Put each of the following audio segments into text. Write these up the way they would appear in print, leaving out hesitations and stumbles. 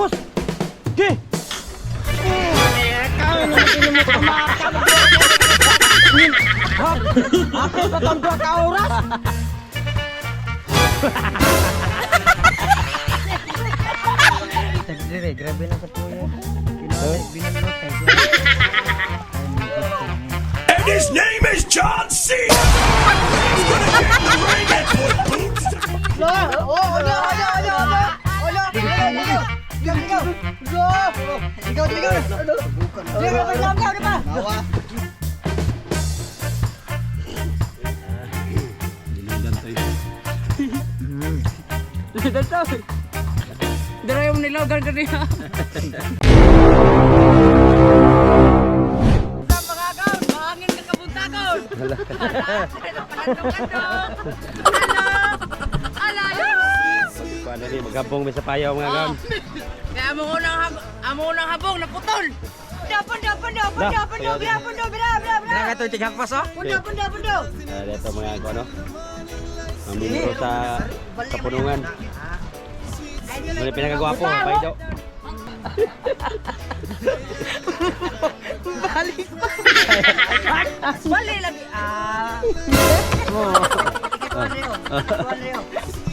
Apos! Di! Ako sa tanda ka oras! Tagdire, grabe na sa tuyo. Binalot tayo. And his name is John C. He's gonna get in the ring and put boots Dara yung nilogan ka niya. Pangagaw, mahangin ka kabuntagon. Alayo! Paano rin, magabong may sa payaw mga gam. Kaya amo unang habong naputol. Grabe ito, tighakpas oh. Dito mga ano, mamimuro sa kapunungan. Muli pinagagwapo, paido. Balik pa. Balik lagi.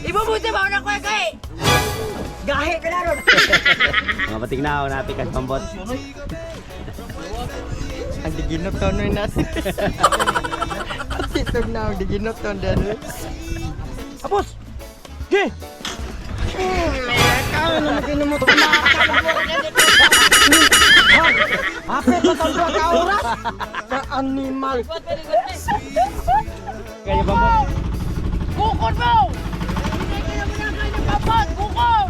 Ibubuti ba na ko kay? Gahe ka na ron. Mga patignaw, napikan pambot. Ang diginot to nun natin. Ito na, ang diginot to nun. Apos! Di! Apos sa tanda ka oras! Sa animal! Kaya pambot. Kukon mo! Hindi ka naman ang kanya papat! Kukon!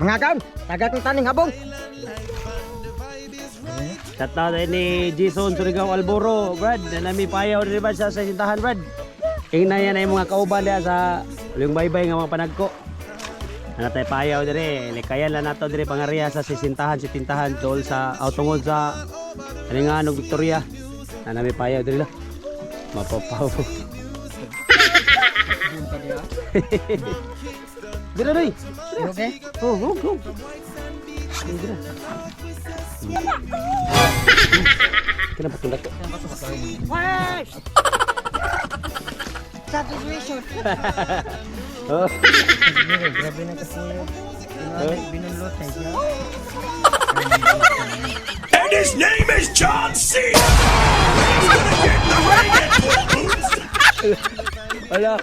Mga kan, tagat ng taning habong. Shoutout ni Jason Surigao Alboro, Brad. Nami payaw rin ba sa sintahan, Brad? Ingna yan ay mga kauban diya sa yung baybay nga mga panagko. Ano tayo payaw dire, likayan lang nato dire pangariya sa sisintahan, sitintahan tol sa autungod sa Alinganog Victoria. Nami payaw dire la. Mapapaw. Dire rin. Okay? Oh, go. Dire. Kenapa tundak ko? Substitution. Oh. Grabe na sa tuyo. Binalot tayo. and his name is John C. He's gonna get in the ring and put boots Ala.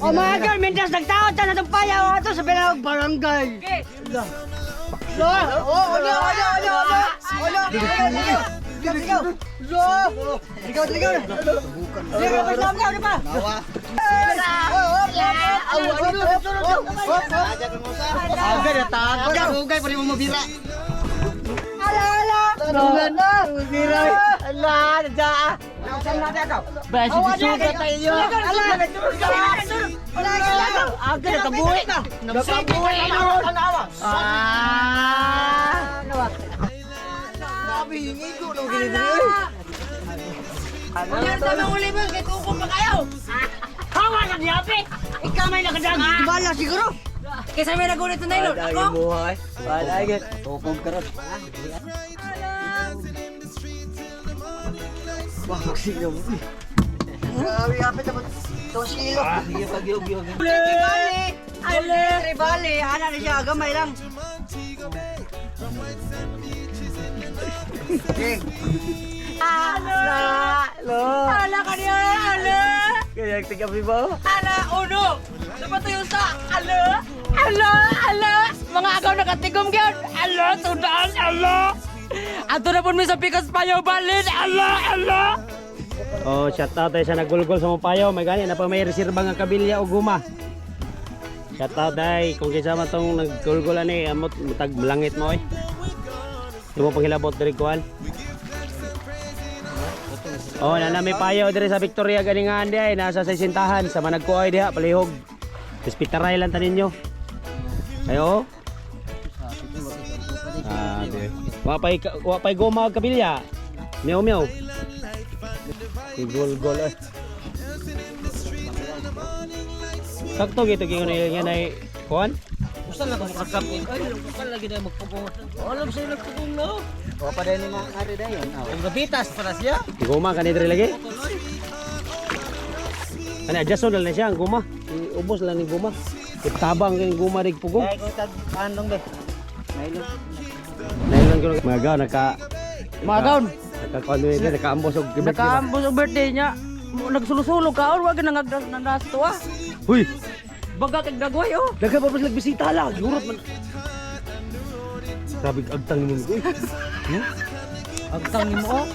O mga girl, mintas nagtaot na itong payaw ato sa pinawag barangay. Ano sa mga uli mo? Kaya kuko pa kayo! Hawa na niya, pe! Ikaw may nakadagi! Gimala siguro! Kaysa may nagulit na nylon! Ako? buhay. Balagit. Tupog ka rin. Bakit siya mo? Grabe, hapit naman. 2 kilo. Sige, pag-yog-yog. Tribali! Ano na siya? Gamay lang! Ala ka niya! Ala! Kaya tigabi ba? Ala! Uno! Napatayo sa ala! Ala! Mga agaw nakatigom gyud! Ala! Tudaan! Ala! Ato na po mi sa pikas payo balin! Ala! Oh, shoutout tayo sa nagulgol sa mga payaw. May gani na pa may reserba nga kabilya o guma. Shout out day, kung kinsa man tong naggulgulan ni amot mutag langit mo oy. Di mo panghilabot diri kuan. Oh, na may payaw diri sa Victoria ganingan di ay nasa sa sintahan sa managkuoy diha palihog. Hospitaray lang tanin nyo. Ayo. Ah, di. Wa pay goma kabilya. Meow meow. Gol eh. Sakto gitu gingon yan ay kuan. Usa lang ako makakapin. Ay, usa lagi na magpupong. Alam sa'yo nagpupong no. O pa din mga ari dayon. Ang gabitas para siya. Goma kanid diri lagi. Ano adjust na siya ang guma. Ubos lang ni guma. Tabang kay guma rig pugong. Ay, ko tag andong be. Nailon. Nailon ko magaw Magaon. nakakuan ni nakaambos og gibet. Nakaambos ang birthday niya. Nagsulog-sulog ka or wag nang nagasto ah. Huy, Baga kag dagway oh. daga pa pas nagbisita lang. Gurot man. Grabe agtang ni mo. Agtang nimo oh.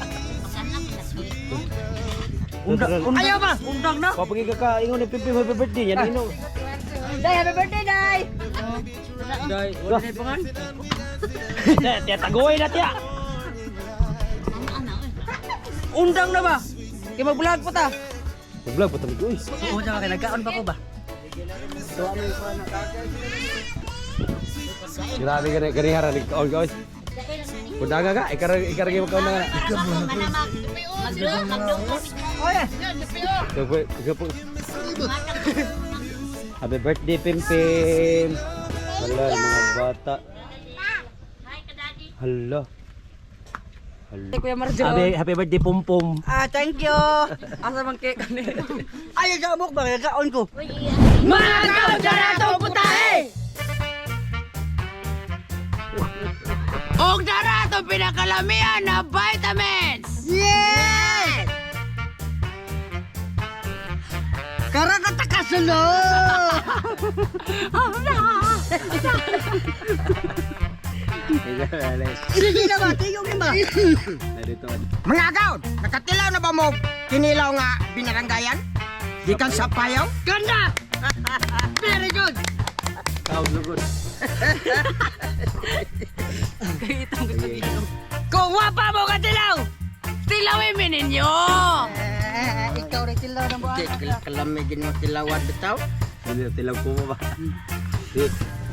Ayaw ba? Undang na. Papagi ka ingon ni Pipi happy birthday yan ino. Day, happy birthday, Day. Day, Wala Day pangan. Tiya tagoy na tiya. Undang na ba? Kay mag-vlog po ta. Vlog pa tami ko. Oo, tsaka kay nagkaon pa ko ba? Grabe gani hara ni kaon guys. Kudaga ka ikaragi mo kaon na. Gapo. Happy birthday Pimpim. Hala mga bata. Hala. Hey, Kuya Marjo. Happy birthday Pumpum. thank you. Asa mang cake ani? Ay, gamok ba kaon ko? Mga kaudarato putahe! Og darato pinakalamihan na vitamins! Yes! Karakata kasulo! Sige na ba? Tingog na ba? Mga agaw, nakatilaw na ba mo kinilaw nga binaranggayan? Gikan sa payaw? Ganda! Very good! Kaon lugod. Kaitang gusto dito. Kung wapa mo ka tilaw, tilawin mi ninyo! Ikaw rin tilaw na ba? Kalamigin mo tilawad bitaw? Hindi tilaw ko mo ba?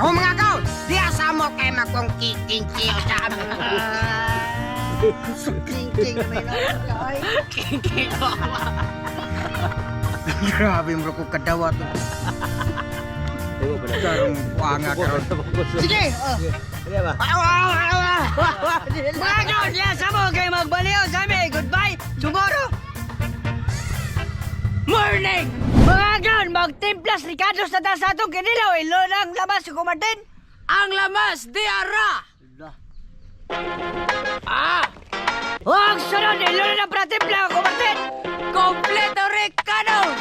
Oh mga agaw, di asamo kay magkong-king-king sa amin. King-king may nakakay. King-king Grabe mo ko kadawat. Ewo pa na. Karong wanga karon. Sige! Sige ba? Mga agaw, di asamo kay magbaliw sa amin. Goodbye! Tomorrow! Morning! Mga agaw, magtimplas Ricardo sa taas atong kinilaw. Ilo lang labas ko Martin. Ang lamas, diara! Ah! Huwag sunod! Ilo na para timpla ko Martin. Kompleto Ricanos!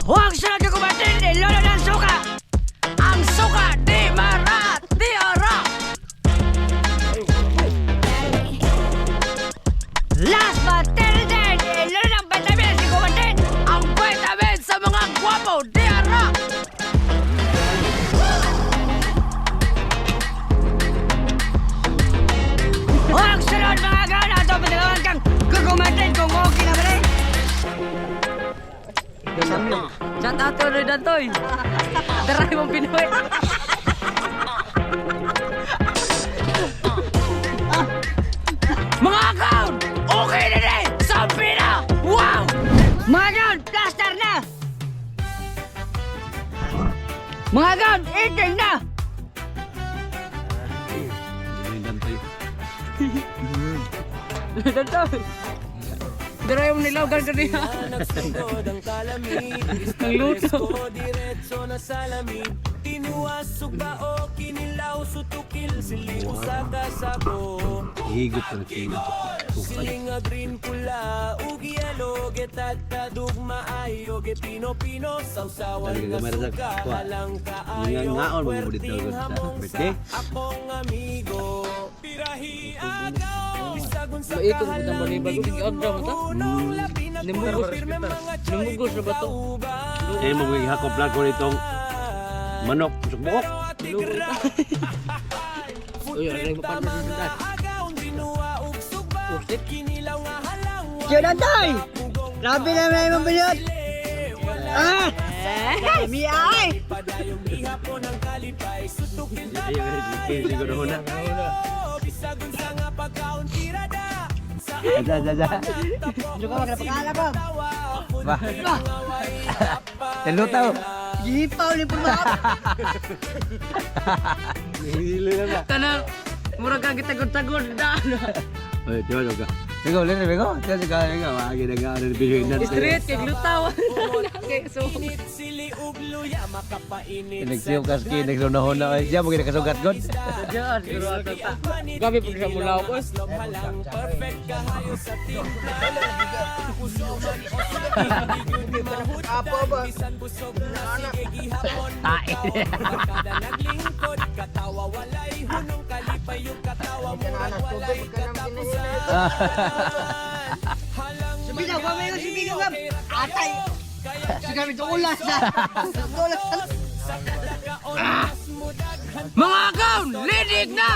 Huwag sunod ko Martin. Ilo na ng suka. Ang suka di marat, diara! Last but not least, ilo na ng vitamins ko Martin. Ang vitamins sa mga gwapo, diara! Huwag sunod mga agaw na ito. Patagawan kang kukumatin kung okay na ba rin. Chat out to Roy Dantoy. Daray mong Pinoy. Mga account! Okay na rin! Sabi na! Wow! Mga agaw, plaster na. Mga agaw, eating na. Dantoy. Daray mong nilaw ganyan. Ang luto. Diretso na salamin tinuwas ug bao kinilaw sutukil siling usa ka sako Higot ko na siling nga green pula ug yellow getad ka dugma ayo ge pino sawsawan Talaga nga gamay ra sa suka kuha. halang ka Ngaon ayo mo dito perting sa hamon birthday. sa akong amigo pirahi agaw bisagon sa Maikot mo ng balibag. Ikaw, drama ta? unong labi na Nimugos na ba to? Eh, magigihakop lang ko nitong manok, pusok buok. Uy, ano yung mapan mo sa Pusit? Jonathan! Grabe na may mabilot! Ah! Dami ay! Ayun, siguro na. Aja. Diyo ka magkapakala ba? Ba. Telutaw. Gipaw ni Purmak! Tanang, murag kang kitagod-tagod na ano. Oy, tiyo ka. Bego, lere bego. Tiyo ka, bego. Wagi na ga video na. Street kay glutaw. Okay, so Nagsiyo ka ski, nagsunahon na. Ay, siya mo ginakasugat god. Diyan, siguro ato ta. Gabi pag sa mulaw ko. Apa ba? Tae. Subigaw, mamay ko subigaw ka! Atay! Sugaw ito ulas na! Ulas na! Mga agaw, lidig na!